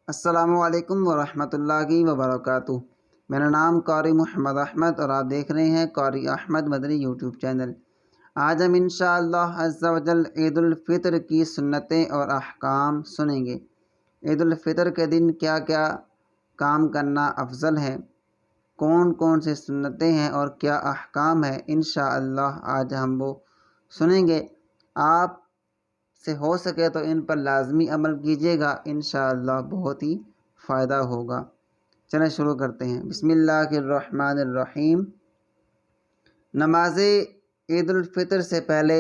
السلام علیکم ورحمۃ اللہ وبرکاتہ۔ میرا نام قاری محمد احمد اور آپ دیکھ رہے ہیں قاری احمد مدنی یوٹیوب چینل۔ آج ہم انشاءاللہ عز و جل عید الفطر کی سنتیں اور احکام سنیں گے۔ عید الفطر کے دن کیا کیا کام کرنا افضل ہے، کون کون سی سنتیں ہیں اور کیا احکام ہے، انشاءاللہ آج ہم وہ سنیں گے۔ آپ سے ہو سکے تو ان پر لازمی عمل کیجیے گا، انشاءاللہ بہت ہی فائدہ ہوگا۔ چلیں شروع کرتے ہیں۔ بسم اللہ الرحمن الرحیم۔ نماز عید الفطر سے پہلے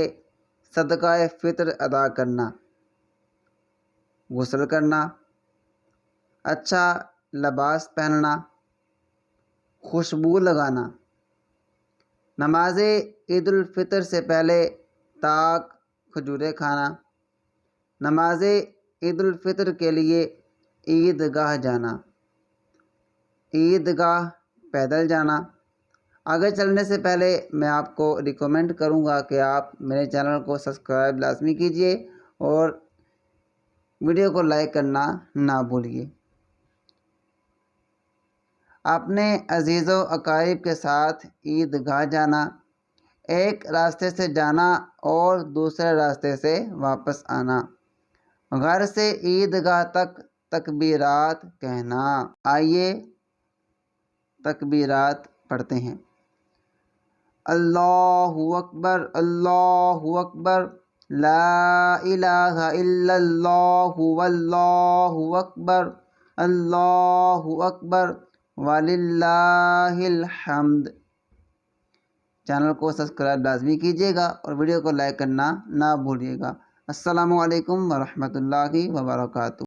صدقہ فطر ادا کرنا، غسل کرنا، اچھا لباس پہننا، خوشبو لگانا۔ نماز عید الفطر سے پہلے تاک کھجوریں کھانا۔ نماز عید الفطر کے لیے عید گاہ جانا، عید گاہ پیدل جانا۔ آگے چلنے سے پہلے میں آپ کو ریکمینڈ کروں گا کہ آپ میرے چینل کو سبسکرائب لازمی کیجیے اور ویڈیو کو لائک کرنا نہ بھولیے۔ اپنے عزیز و اقارب کے ساتھ عید گاہ جانا، ایک راستے سے جانا اور دوسرے راستے سے واپس آنا۔ گھر سے عید گاہ تک تکبیرات کہنا۔ آئیے تکبیرات پڑھتے ہیں۔ اللہ اکبر، اللہ اکبر، لا الہ الا اللہ واللہ اکبر، اللہ اکبر وللہ الحمد۔ چینل کو سبسکرائب لازمی کیجیے گا اور ویڈیو کو لائک کرنا نہ بھولیے گا۔ السلام علیکم ورحمۃ اللہ وبرکاتہ۔